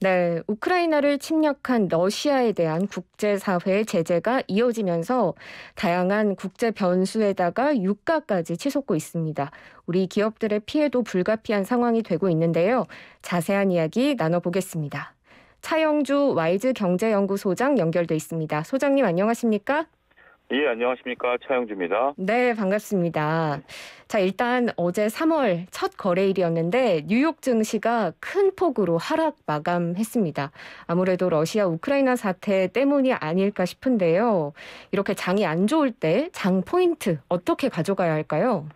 네, 우크라이나를 침략한 러시아에 대한 국제사회의 제재가 이어지면서 다양한 국제 변수에다가 유가까지 치솟고 있습니다. 우리 기업들의 피해도 불가피한 상황이 되고 있는데요. 자세한 이야기 나눠보겠습니다. 차영주 와이즈 경제연구소장 연결돼 있습니다. 소장님 안녕하십니까? 예, 안녕하십니까. 차영주입니다. 네, 반갑습니다. 자, 일단 어제 3월 첫 거래일이었는데 뉴욕 증시가 큰 폭으로 하락 마감했습니다. 아무래도 러시아 우크라이나 사태 때문이 아닐까 싶은데요. 이렇게 장이 안 좋을 때 장 포인트 어떻게 가져가야 할까요?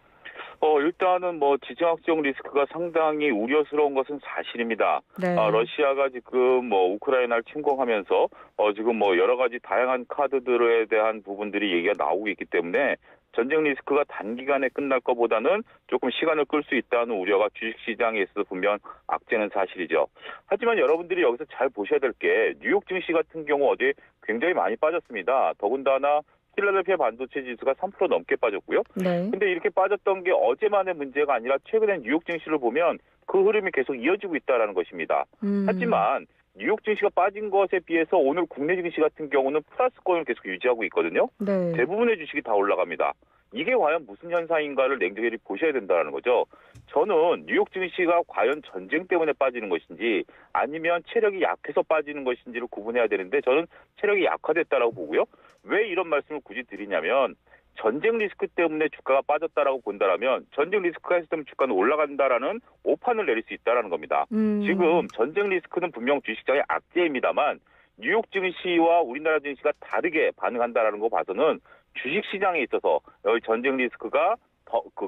일단은 지정학적 리스크가 상당히 우려스러운 것은 사실입니다. 네. 러시아가 지금 우크라이나를 침공하면서 지금 여러 가지 다양한 카드들에 대한 부분들이 얘기가 나오고 있기 때문에 전쟁 리스크가 단기간에 끝날 것보다는 조금 시간을 끌 수 있다는 우려가 주식시장에 있어서 분명 악재는 사실이죠. 하지만 여러분들이 여기서 잘 보셔야 될 게 뉴욕 증시 같은 경우 어제 굉장히 많이 빠졌습니다. 더군다나 필라델피아 반도체 지수가 3% 넘게 빠졌고요. 네. 근데 이렇게 빠졌던 게 어제만의 문제가 아니라 최근에 뉴욕 증시를 보면 그 흐름이 계속 이어지고 있다는 것입니다. 하지만 뉴욕 증시가 빠진 것에 비해서 오늘 국내 증시 같은 경우는 플러스권을 계속 유지하고 있거든요. 네. 대부분의 주식이 다 올라갑니다. 이게 과연 무슨 현상인가를 냉정히 보셔야 된다는 거죠. 저는 뉴욕 증시가 과연 전쟁 때문에 빠지는 것인지 아니면 체력이 약해서 빠지는 것인지를 구분해야 되는데 저는 체력이 약화됐다라고 보고요. 왜 이런 말씀을 굳이 드리냐면 전쟁 리스크 때문에 주가가 빠졌다라고 본다라면 전쟁 리스크가 해소되면 주가는 올라간다라는 오판을 내릴 수 있다라는 겁니다. 지금 전쟁 리스크는 분명 주식시장의 악재입니다만 뉴욕 증시와 우리나라 증시가 다르게 반응한다라는 거 봐서는 주식시장에 있어서 여기 전쟁 리스크가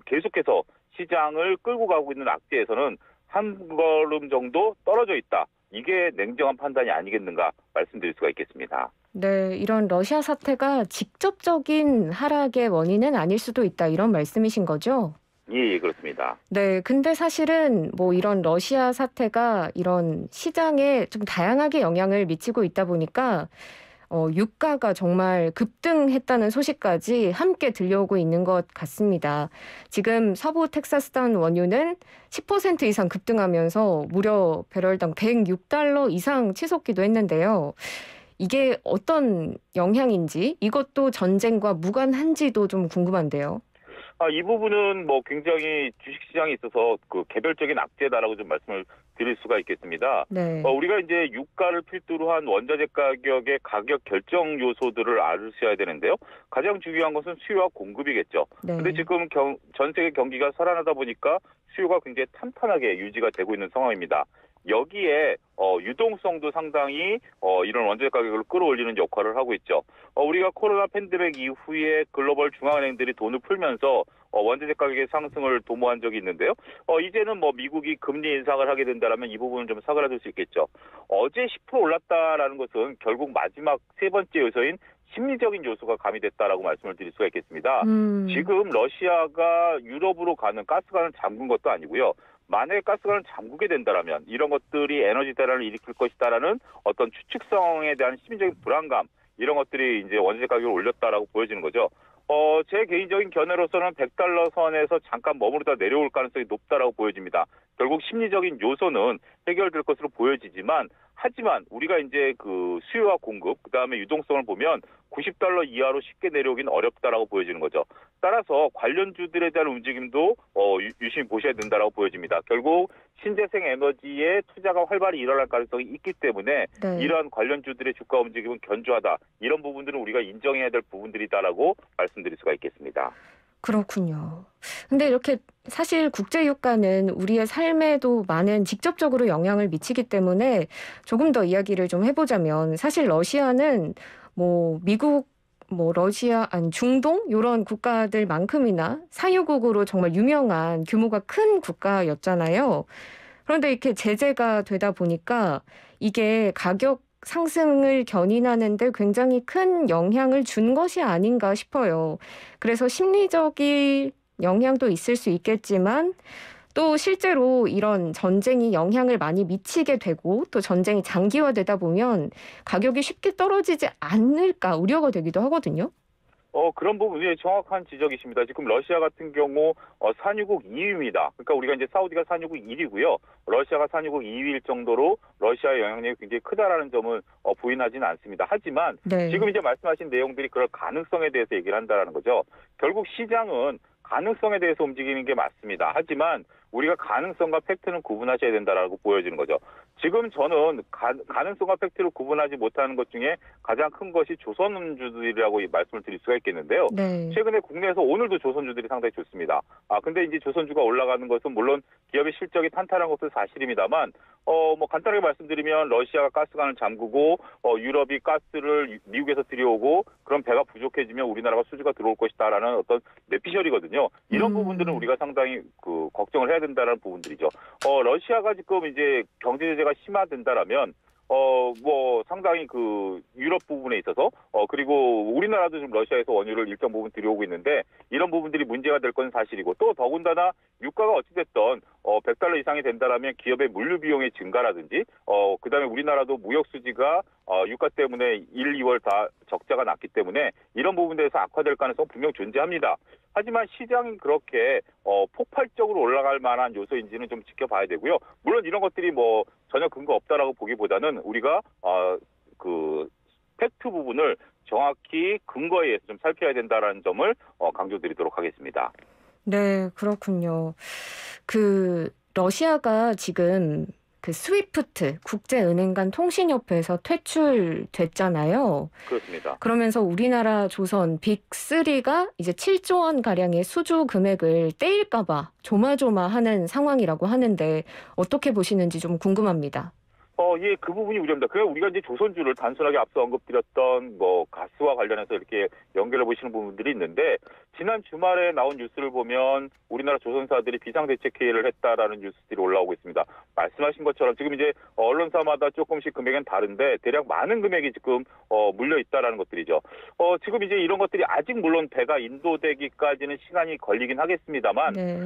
계속해서 시장을 끌고 가고 있는 악재에서는 한 걸음 정도 떨어져 있다. 이게 냉정한 판단이 아니겠는가 말씀드릴 수가 있겠습니다. 네, 이런 러시아 사태가 직접적인 하락의 원인은 아닐 수도 있다. 이런 말씀이신 거죠? 예, 그렇습니다. 네, 근데 사실은 이런 러시아 사태가 이런 시장에 좀 다양하게 영향을 미치고 있다 보니까 유가가 정말 급등했다는 소식까지 함께 들려오고 있는 것 같습니다. 지금 서부 텍사스산 원유는 10% 이상 급등하면서 무려 배럴당 $106 이상 치솟기도 했는데요. 이게 어떤 영향인지 이것도 전쟁과 무관한지도 좀 궁금한데요. 이 부분은 굉장히 주식시장에 있어서 개별적인 악재다라고 좀 말씀을 드릴 수가 있겠습니다. 네. 우리가 이제 유가를 필두로 한 원자재 가격의 가격 결정 요소들을 알으셔야 되는데요. 가장 중요한 것은 수요와 공급이겠죠. 네. 근데 지금 전 세계 경기가 살아나다 보니까 수요가 굉장히 탄탄하게 유지가 되고 있는 상황입니다. 여기에 유동성도 상당히 이런 원자재 가격을 끌어올리는 역할을 하고 있죠. 우리가 코로나 팬데믹 이후에 글로벌 중앙은행들이 돈을 풀면서 원자재 가격의 상승을 도모한 적이 있는데요. 이제는 미국이 금리 인상을 하게 된다면 이 부분은 좀 사그라들 수 있겠죠. 어제 10% 올랐다라는 것은 결국 마지막 세 번째 요소인 심리적인 요소가 가미됐다라고 말씀을 드릴 수가 있겠습니다. 지금 러시아가 유럽으로 가는 가스관을 잠근 것도 아니고요. 만약에 가스관을 잠그게 된다면 이런 것들이 에너지 대란을 일으킬 것이다라는 어떤 추측성에 대한 심리적인 불안감 이런 것들이 이제 원자재 가격을 올렸다라고 보여지는 거죠. 제 개인적인 견해로서는 $100 선에서 잠깐 머무르다 내려올 가능성이 높다라고 보여집니다. 결국 심리적인 요소는 해결될 것으로 보여지지만 하지만 우리가 이제 수요와 공급 그다음에 유동성을 보면 $90 이하로 쉽게 내려오긴 어렵다라고 보여지는 거죠. 따라서 관련주들에 대한 움직임도 유심히 보셔야 된다라고 보여집니다. 결국 신재생 에너지에 투자가 활발히 일어날 가능성이 있기 때문에 네. 이러한 관련주들의 주가 움직임은 견조하다. 이런 부분들은 우리가 인정해야 될 부분들이다라고 말씀드릴 수가 있겠습니다. 그렇군요. 근데 이렇게 사실 국제 유가는 우리의 삶에도 많은 직접적으로 영향을 미치기 때문에 조금 더 이야기를 좀 해보자면 사실 러시아는 미국, 러시아, 아니 중동 이런 국가들만큼이나産油国으로 정말 유명한 규모가 큰 국가였잖아요. 그런데 이렇게 제재가 되다 보니까 이게 가격 상승을 견인하는데 굉장히 큰 영향을 준 것이 아닌가 싶어요. 그래서 심리적인 영향도 있을 수 있겠지만 또 실제로 이런 전쟁이 영향을 많이 미치게 되고 또 전쟁이 장기화되다 보면 가격이 쉽게 떨어지지 않을까 우려가 되기도 하거든요. 그런 부분이 정확한 지적이십니다. 지금 러시아 같은 경우 산유국 2위입니다. 그러니까 우리가 이제 사우디가 산유국 1위고요. 러시아가 산유국 2위일 정도로 러시아의 영향력이 굉장히 크다라는 점을 부인하지는 않습니다. 하지만 네. 지금 이제 말씀하신 내용들이 그럴 가능성에 대해서 얘기를 한다는 거죠. 결국 시장은 가능성에 대해서 움직이는 게 맞습니다. 하지만 우리가 가능성과 팩트는 구분하셔야 된다라고 보여지는 거죠. 지금 저는 가능성과 팩트를 구분하지 못하는 것 중에 가장 큰 것이 조선주들이라고 말씀을 드릴 수가 있겠는데요. 네. 최근에 국내에서 오늘도 조선주들이 상당히 좋습니다. 근데 이제 조선주가 올라가는 것은 물론 기업의 실적이 탄탄한 것도 사실입니다만, 뭐 간단하게 말씀드리면 러시아가 가스관을 잠그고 유럽이 가스를 미국에서 들여오고 그런 배가 부족해지면 우리나라가 수주가 들어올 것이다라는 어떤 내피셜이거든요. 이런 부분들은 우리가 상당히 걱정을 해야 된다는 부분들이죠. 러시아가 지금 이제 경제 제재가 심화된다라면 뭐 상당히 그 유럽 부분에 있어서 그리고 우리나라도 지금 러시아에서 원유를 일정 부분 들여오고 있는데 이런 부분들이 문제가 될 건 사실이고 또 더군다나 유가가 어찌됐든 $100 이상이 된다라면 기업의 물류 비용의 증가라든지 그다음에 우리나라도 무역 수지가 유가 때문에 1, 2월 다 적자가 났기 때문에 이런 부분에 대해서 악화될 가능성 분명 존재합니다. 하지만 시장이 그렇게 폭발적으로 올라갈 만한 요소인지는 좀 지켜봐야 되고요. 물론 이런 것들이 뭐 전혀 근거 없다라고 보기보다는 우리가 그 팩트 부분을 정확히 근거에 의해서 좀 살펴야 된다라는 점을 강조드리도록 하겠습니다. 네, 그렇군요. 그 러시아가 지금 그 스위프트 국제은행 간 통신협회에서 퇴출됐잖아요. 그렇습니다. 그러면서 우리나라 조선 빅3가 이제 7조 원 가량의 수주 금액을 떼일까 봐 조마조마하는 상황이라고 하는데 어떻게 보시는지 좀 궁금합니다. 예, 그 부분이 우려입니다. 그래 우리가 이제 조선주를 단순하게 앞서 언급드렸던 뭐 가스와 관련해서 이렇게 연결해 보시는 부분들이 있는데 지난 주말에 나온 뉴스를 보면 우리나라 조선사들이 비상대책회의를 했다라는 뉴스들이 올라오고 있습니다. 말씀하신 것처럼 지금 이제 언론사마다 조금씩 금액은 다른데 대략 많은 금액이 지금 물려 있다라는 것들이죠. 지금 이제 이런 것들이 아직 물론 배가 인도되기까지는 시간이 걸리긴 하겠습니다만 네.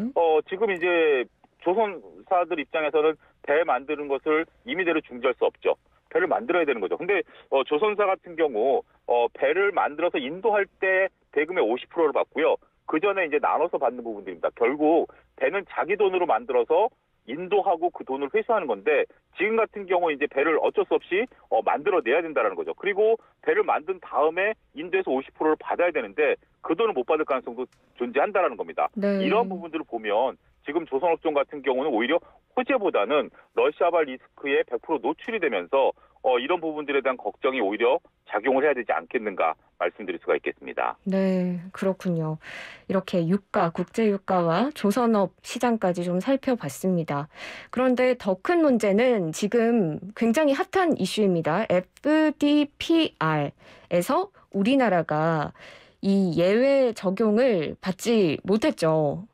지금 이제 조선사들 입장에서는 배 만드는 것을 임의대로 중지할 수 없죠. 배를 만들어야 되는 거죠. 근데 조선사 같은 경우 배를 만들어서 인도할 때 대금의 50%를 받고요. 그 전에 이제 나눠서 받는 부분들입니다. 결국 배는 자기 돈으로 만들어서 인도하고 그 돈을 회수하는 건데 지금 같은 경우 이제 배를 어쩔 수 없이 만들어내야 된다는 거죠. 그리고 배를 만든 다음에 인도에서 50%를 받아야 되는데 그 돈을 못 받을 가능성도 존재한다는 겁니다. 네. 이런 부분들을 보면 지금 조선업종 같은 경우는 오히려 호재보다는 러시아발 리스크에 100% 노출이 되면서 이런 부분들에 대한 걱정이 오히려 작용을 해야 되지 않겠는가 말씀드릴 수가 있겠습니다. 네, 그렇군요. 이렇게 유가, 국제 유가와 조선업 시장까지 좀 살펴봤습니다. 그런데 더 큰 문제는 지금 굉장히 핫한 이슈입니다. FDPR에서 우리나라가 이 예외 적용을 받지 못했죠.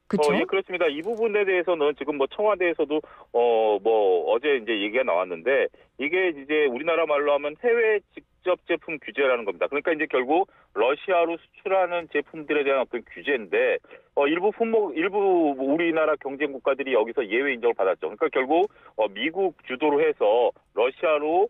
그렇죠? 예, 그렇습니다. 이 부분에 대해서는 지금 뭐 청와대에서도 뭐 어제 이제 얘기가 나왔는데 이게 이제 우리나라 말로 하면 해외 직접 제품 규제라는 겁니다. 그러니까 이제 결국 러시아로 수출하는 제품들에 대한 어떤 규제인데 일부 우리나라 경쟁 국가들이 여기서 예외 인정을 받았죠. 그러니까 결국 미국 주도로 해서 러시아로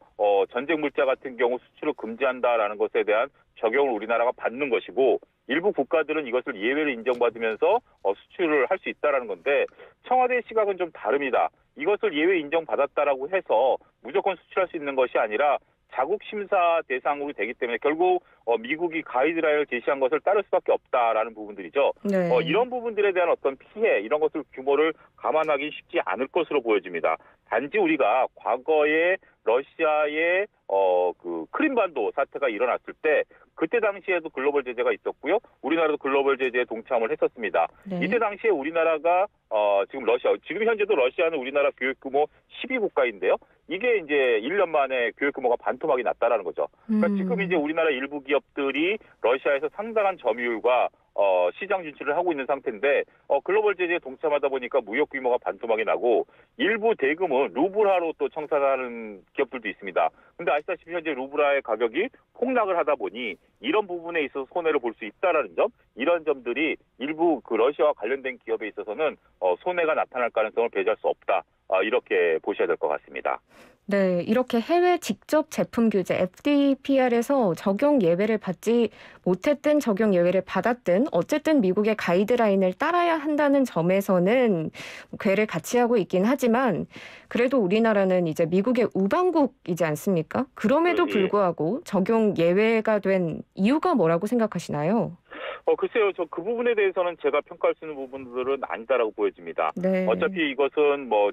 전쟁 물자 같은 경우 수출을 금지한다라는 것에 대한 적용을 우리나라가 받는 것이고 일부 국가들은 이것을 예외로 인정받으면서 수출을 할 수 있다라는 건데 청와대의 시각은 좀 다릅니다. 이것을 예외 인정받았다라고 해서 무조건 수출할 수 있는 것이 아니라 자국 심사 대상으로 되기 때문에 결국 미국이 가이드라인을 제시한 것을 따를 수밖에 없다라는 부분들이죠. 네. 이런 부분들에 대한 어떤 피해 이런 것들 규모를 감안하기 쉽지 않을 것으로 보여집니다. 단지 우리가 과거에 러시아의 그 크림반도 사태가 일어났을 때 그때 당시에도 글로벌 제재가 있었고요. 우리나라도 글로벌 제재에 동참을 했었습니다. 네. 이때 당시에 우리나라가 지금 현재도 러시아는 우리나라 교육 규모 12국가인데요. 이게 이제 1년 만에 교육 규모가 반토막이 났다라는 거죠. 그러니까 지금 이제 우리나라 일부 기업들이 러시아에서 상당한 점유율과 시장 진출을 하고 있는 상태인데 글로벌 제재에 동참하다 보니까 무역 규모가 반토막이 나고 일부 대금은 루블화로 또 청산하는 기업들도 있습니다. 근데 아시다시피 현재 루블화의 가격이 폭락을 하다 보니 이런 부분에 있어서 손해를 볼 수 있다라는 점, 이런 점들이 일부 그 러시아와 관련된 기업에 있어서는 손해가 나타날 가능성을 배제할 수 없다. 이렇게 보셔야 될 것 같습니다. 네, 이렇게 해외 직접 제품 규제 FDPR에서 적용 예외를 받지 못했든 적용 예외를 받았든 어쨌든 미국의 가이드라인을 따라야 한다는 점에서는 궤를 같이 하고 있긴 하지만 그래도 우리나라는 이제 미국의 우방국이지 않습니까? 그럼에도 예. 불구하고 적용 예외가 된 이유가 뭐라고 생각하시나요? 글쎄요. 저 그 부분에 대해서는 제가 평가할 수 있는 부분들은 아니다라고 보여집니다. 네. 어차피 이것은 뭐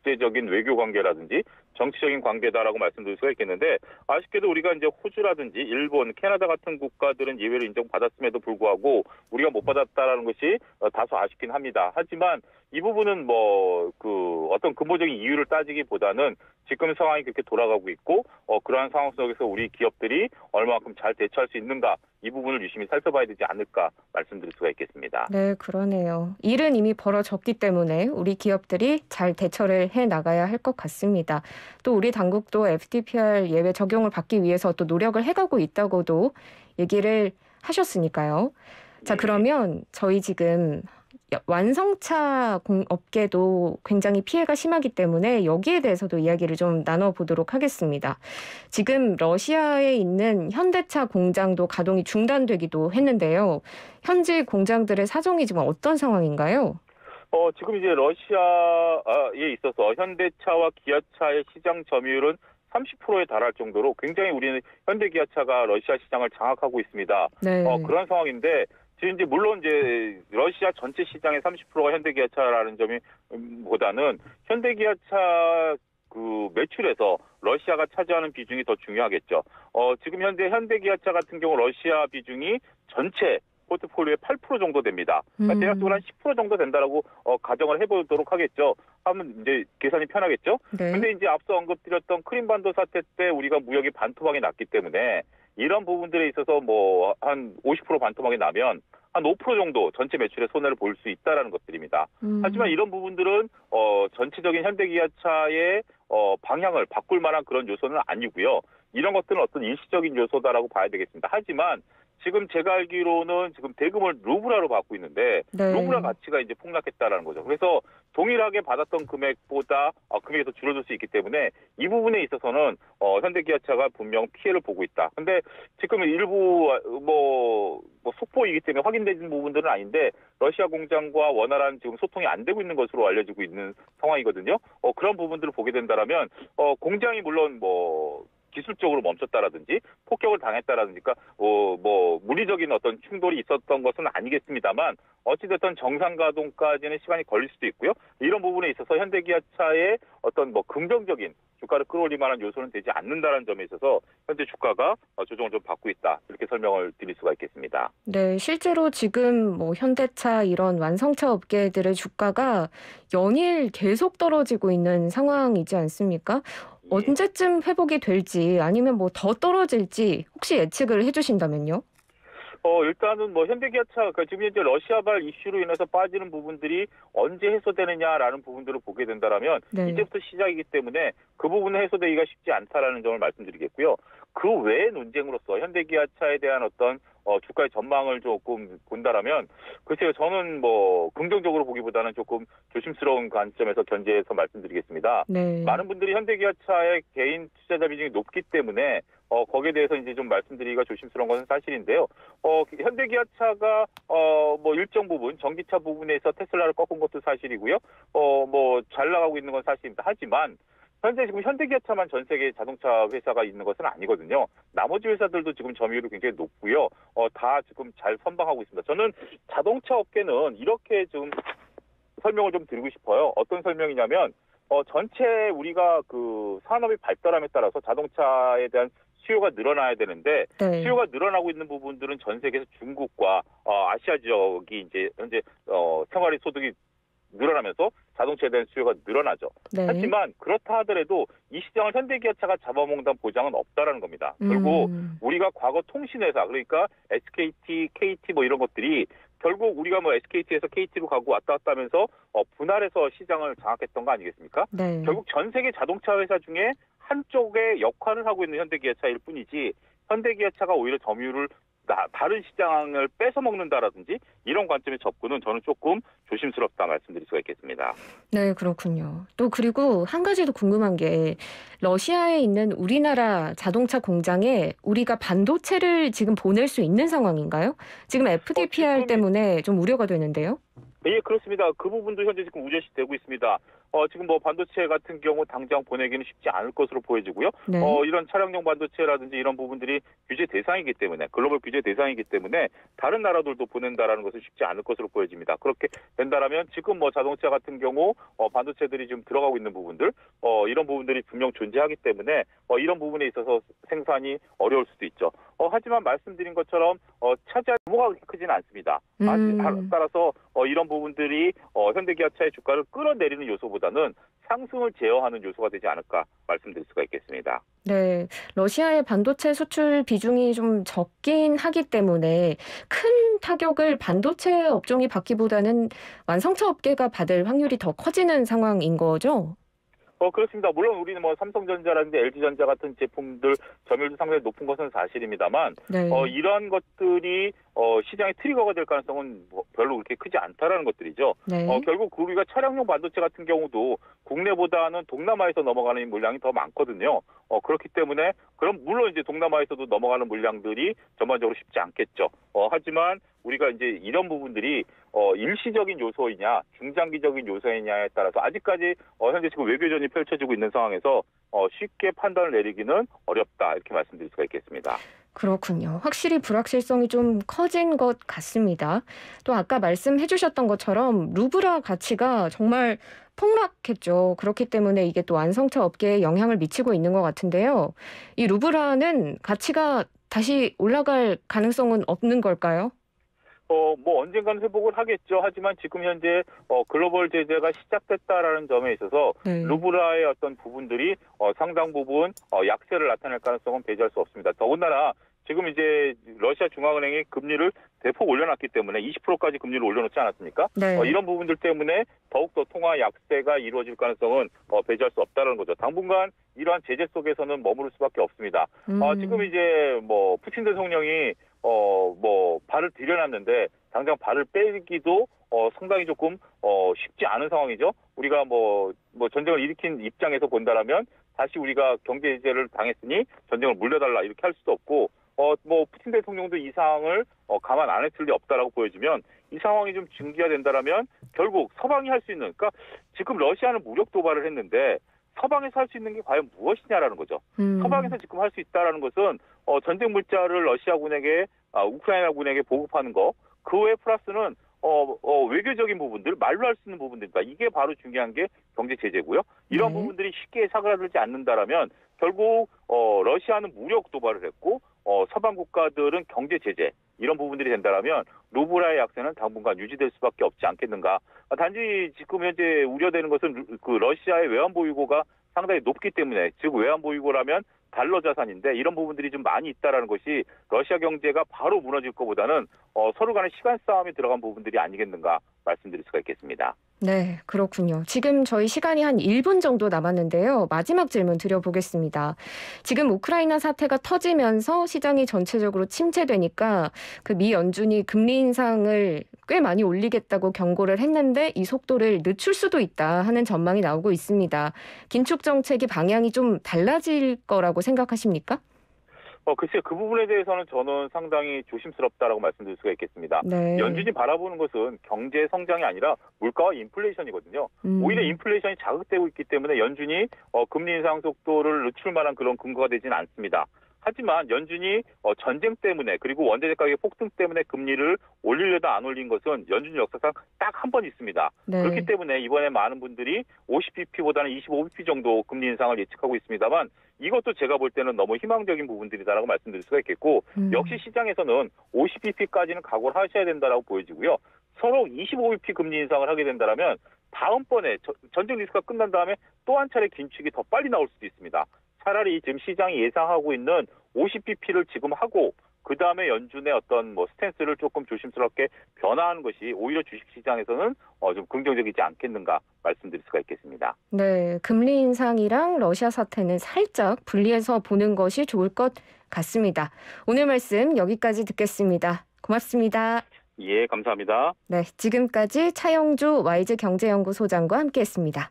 국제적인 외교 관계라든지 정치적인 관계다라고 말씀드릴 수가 있겠는데 아쉽게도 우리가 이제 호주라든지 일본, 캐나다 같은 국가들은 예외를 인정받았음에도 불구하고 우리가 못 받았다라는 것이 다소 아쉽긴 합니다. 하지만 이 부분은 뭐 어떤 근본적인 이유를 따지기보다는 지금 상황이 그렇게 돌아가고 있고 그러한 상황 속에서 우리 기업들이 얼마만큼 잘 대처할 수 있는가 이 부분을 유심히 살펴봐야 되지 않을까 말씀드릴 수가 있겠습니다. 네, 그러네요. 일은 이미 벌어졌기 때문에 우리 기업들이 잘 대처를 해 나가야 할 것 같습니다. 또 우리 당국도 FTPR 예외 적용을 받기 위해서 또 노력을 해가고 있다고도 얘기를 하셨으니까요. 자, 예. 그러면 저희 지금 완성차 업계도 굉장히 피해가 심하기 때문에 여기에 대해서도 이야기를 좀 나눠보도록 하겠습니다. 지금 러시아에 있는 현대차 공장도 가동이 중단되기도 했는데요. 현지 공장들의 사정이 지금 어떤 상황인가요? 지금 이제 러시아에 있어서 현대차와 기아차의 시장 점유율은 30%에 달할 정도로 굉장히 우리는 현대 기아차가 러시아 시장을 장악하고 있습니다. 네. 그런 상황인데 지금 이제 물론 이제 러시아 전체 시장의 30%가 현대 기아차라는 점이 보다는 현대 기아차 매출에서 러시아가 차지하는 비중이 더 중요하겠죠. 지금 현대 기아차 같은 경우 러시아 비중이 전체 포트폴리오의 8% 정도 됩니다. 그러니까 대략적으로 한 10% 정도 된다라고 가정을 해보도록 하겠죠. 하면 이제 계산이 편하겠죠. 네. 근데 이제 앞서 언급드렸던 크림반도 사태 때 우리가 무역이 반토막이 났기 때문에 이런 부분들에 있어서 뭐 한 50% 반토막이 나면 한 5% 정도 전체 매출에 손해를 볼 수 있다라는 것들입니다. 하지만 음. 이런 부분들은 전체적인 현대기아차의 방향을 바꿀 만한 그런 요소는 아니고요. 이런 것들은 어떤 일시적인 요소다라고 봐야 되겠습니다. 하지만 지금 제가 알기로는 지금 대금을 루블화로 받고 있는데 루블화 네. 가치가 이제 폭락했다라는 거죠. 그래서 동일하게 받았던 금액보다 금액이 더 줄어들 수 있기 때문에 이 부분에 있어서는 현대기아차가 분명 피해를 보고 있다. 근데 지금 일부 뭐 속보이기 때문에 확인된 부분들은 아닌데 러시아 공장과 원활한 지금 소통이 안 되고 있는 것으로 알려지고 있는 상황이거든요. 그런 부분들을 보게 된다라면 공장이 물론 뭐 기술적으로 멈췄다라든지 폭격을 당했다라든지 뭐 물리적인 어떤 충돌이 있었던 것은 아니겠습니다만 어찌됐든 정상 가동까지는 시간이 걸릴 수도 있고요. 이런 부분에 있어서 현대기아차의 어떤 뭐 긍정적인 주가를 끌어올릴 만한 요소는 되지 않는다는 점에 있어서 현재 주가가 조정을 좀 받고 있다. 이렇게 설명을 드릴 수가 있겠습니다. 네, 실제로 지금 뭐 현대차 이런 완성차 업계들의 주가가 연일 계속 떨어지고 있는 상황이지 않습니까? 예. 언제쯤 회복이 될지 아니면 뭐 더 떨어질지 혹시 예측을 해주신다면요? 일단은 뭐 현대기아차, 그러니까 지금 현재 러시아발 이슈로 인해서 빠지는 부분들이 언제 해소되느냐라는 부분들을 보게 된다라면 네. 이제부터 시작이기 때문에 그 부분은 해소되기가 쉽지 않다라는 점을 말씀드리겠고요. 그 외의 논쟁으로서 현대기아차에 대한 어떤 주가의 전망을 조금 본다라면 글쎄요, 저는 뭐 긍정적으로 보기보다는 조금 조심스러운 관점에서 견제해서 말씀드리겠습니다. 네. 많은 분들이 현대기아차의 개인 투자자 비중이 높기 때문에 거기에 대해서 이제 좀 말씀드리기가 조심스러운 것은 사실인데요. 현대기아차가 뭐 일정 부분 전기차 부분에서 테슬라를 꺾은 것도 사실이고요. 뭐 잘 나가고 있는 건 사실입니다. 하지만 현재 지금 현대기아차만 전 세계 자동차 회사가 있는 것은 아니거든요. 나머지 회사들도 지금 점유율이 굉장히 높고요. 다 지금 잘 선방하고 있습니다. 저는 자동차 업계는 이렇게 좀 설명을 좀 드리고 싶어요. 어떤 설명이냐면 전체 우리가 산업이 발달함에 따라서 자동차에 대한 수요가 늘어나야 되는데 네. 수요가 늘어나고 있는 부분들은 전 세계에서 중국과 아시아 지역이 이제 현재 생활의 소득이 늘어나면서 자동차에 대한 수요가 늘어나죠. 네. 하지만 그렇다 하더라도 이 시장을 현대기아차가 잡아먹는다는 보장은 없다라는 겁니다. 결국 음. 우리가 과거 통신회사 그러니까 SKT, KT 뭐 이런 것들이 결국 우리가 뭐 SKT에서 KT로 가고 왔다 갔다 하면서 분할해서 시장을 장악했던 거 아니겠습니까? 네. 결국 전 세계 자동차 회사 중에 한쪽의 역할을 하고 있는 현대기아차일 뿐이지 현대기아차가 오히려 점유율을 다른 시장을 뺏어 먹는다라든지 이런 관점의 접근은 저는 조금 조심스럽다 말씀드릴 수가 있겠습니다. 네, 그렇군요. 또 그리고 한 가지 더 궁금한 게 러시아에 있는 우리나라 자동차 공장에 우리가 반도체를 지금 보낼 수 있는 상황인가요? 지금 FDPR 지금 때문에 좀 우려가 되는데요. 예, 그렇습니다. 그 부분도 현재 지금 우려시되고 있습니다. 지금 뭐 반도체 같은 경우 당장 보내기는 쉽지 않을 것으로 보여지고요. 네. 이런 차량용 반도체라든지 이런 부분들이 규제 대상이기 때문에, 글로벌 규제 대상이기 때문에 다른 나라들도 보낸다라는 것은 쉽지 않을 것으로 보여집니다. 그렇게 된다라면 지금 뭐 자동차 같은 경우 반도체들이 지금 들어가고 있는 부분들, 이런 부분들이 분명 존재하기 때문에 이런 부분에 있어서 생산이 어려울 수도 있죠. 하지만 말씀드린 것처럼 차지할 규모가 크지는 않습니다. 따라서 이런 부분들이 현대기아차의 주가를 끌어내리는 요소보다는 상승을 제어하는 요소가 되지 않을까 말씀드릴 수가 있겠습니다. 네, 러시아의 반도체 수출 비중이 좀 적긴 하기 때문에 큰 타격을 반도체 업종이 받기보다는 완성차 업계가 받을 확률이 더 커지는 상황인 거죠? 그렇습니다. 물론 우리는 뭐 삼성전자라든지 LG전자 같은 제품들 점유율도 상당히 높은 것은 사실입니다만, 네. 이러한 것들이 시장의 트리거가 될 가능성은 별로 그렇게 크지 않다라는 것들이죠. 네. 결국 우리가 차량용 반도체 같은 경우도 국내보다는 동남아에서 넘어가는 물량이 더 많거든요. 그렇기 때문에 그럼 물론 이제 동남아에서도 넘어가는 물량들이 전반적으로 쉽지 않겠죠. 하지만 우리가 이제 이런 부분들이 일시적인 요소이냐 중장기적인 요소이냐에 따라서 아직까지 현재 지금 외교전이 펼쳐지고 있는 상황에서 쉽게 판단을 내리기는 어렵다 이렇게 말씀드릴 수가 있겠습니다. 그렇군요. 확실히 불확실성이 좀 커진 것 같습니다. 또 아까 말씀해 주셨던 것처럼 루브라 가치가 정말 폭락했죠. 그렇기 때문에 이게 또 완성차 업계에 영향을 미치고 있는 것 같은데요. 이 루브라는 가치가 다시 올라갈 가능성은 없는 걸까요? 뭐 언젠가는 회복을 하겠죠. 하지만 지금 현재 글로벌 제재가 시작됐다라는 점에 있어서 네. 루브라의 어떤 부분들이 상당 부분 약세를 나타낼 가능성은 배제할 수 없습니다. 더군다나 지금 이제 러시아 중앙은행이 금리를 대폭 올려놨기 때문에 20%까지 금리를 올려놓지 않았습니까? 네. 이런 부분들 때문에 더욱더 통화 약세가 이루어질 가능성은 배제할 수 없다는 거죠. 당분간 이러한 제재 속에서는 머무를 수밖에 없습니다. 지금 이제 뭐 푸틴 대통령이 뭐 발을 들여놨는데 당장 발을 빼기도 상당히 조금 쉽지 않은 상황이죠. 우리가 뭐 전쟁을 일으킨 입장에서 본다라면 다시 우리가 경제 제재를 당했으니 전쟁을 물려달라 이렇게 할 수도 없고 뭐 푸틴 대통령도 이 상황을 가만 안 했을 리 없다라고 보여지면 이 상황이 좀 증기화된다라면 결국 서방이 할 수 있는, 그러니까 지금 러시아는 무력 도발을 했는데 서방에서 할 수 있는 게 과연 무엇이냐라는 거죠. 서방에서 지금 할 수 있다라는 것은 전쟁 물자를 러시아군에게 우크라이나군에게 보급하는 거, 그 외 플러스는 외교적인 부분들, 말로 할 수 있는 부분들입니다. 이게 바로 중요한 게 경제 제재고요. 이런 부분들이 쉽게 사그라들지 않는다라면 결국 러시아는 무력 도발을 했고 서방 국가들은 경제 제재, 이런 부분들이 된다라면 루브라의 약세는 당분간 유지될 수밖에 없지 않겠는가. 단지 지금 현재 우려되는 것은 그 러시아의 외환 보유고가 상당히 높기 때문에, 즉 외환 보유고라면 달러 자산인데 이런 부분들이 좀 많이 있다라는 것이 러시아 경제가 바로 무너질 것보다는 서로 간의 시간 싸움이 들어간 부분들이 아니겠는가 말씀드릴 수가 있겠습니다. 네, 그렇군요. 지금 저희 시간이 한 1분 정도 남았는데요. 마지막 질문 드려보겠습니다. 지금 우크라이나 사태가 터지면서 시장이 전체적으로 침체되니까 그 미 연준이 금리 인상을 꽤 많이 올리겠다고 경고를 했는데 이 속도를 늦출 수도 있다 하는 전망이 나오고 있습니다. 긴축 정책의 방향이 좀 달라질 거라고 생각하십니까? 글쎄요. 그 부분에 대해서는 저는 상당히 조심스럽다라고 말씀드릴 수가 있겠습니다. 네. 연준이 바라보는 것은 경제 성장이 아니라 물가와 인플레이션이거든요. 오히려 인플레이션이 자극되고 있기 때문에 연준이 금리 인상 속도를 늦출 만한 그런 근거가 되지는 않습니다. 하지만 연준이 전쟁 때문에 그리고 원자재 가격 폭등 때문에 금리를 올리려다 안 올린 것은 연준 역사상 딱 한 번 있습니다. 네. 그렇기 때문에 이번에 많은 분들이 50bp보다는 25bp 정도 금리 인상을 예측하고 있습니다만 이것도 제가 볼 때는 너무 희망적인 부분들이다라고 말씀드릴 수가 있겠고 역시 시장에서는 50bp까지는 각오를 하셔야 된다라고 보여지고요. 서로 25bp 금리 인상을 하게 된다면 다음번에 전쟁 리스크가 끝난 다음에 또 한 차례 긴축이 더 빨리 나올 수도 있습니다. 차라리 지금 시장이 예상하고 있는 50bp를 지금 하고 그 다음에 연준의 어떤 뭐 스탠스를 조금 조심스럽게 변화하는 것이 오히려 주식시장에서는 좀 긍정적이지 않겠는가 말씀드릴 수가 있겠습니다. 네, 금리 인상이랑 러시아 사태는 살짝 분리해서 보는 것이 좋을 것 같습니다. 오늘 말씀 여기까지 듣겠습니다. 고맙습니다. 예, 감사합니다. 네, 지금까지 차영주 YG경제연구소장과 함께했습니다.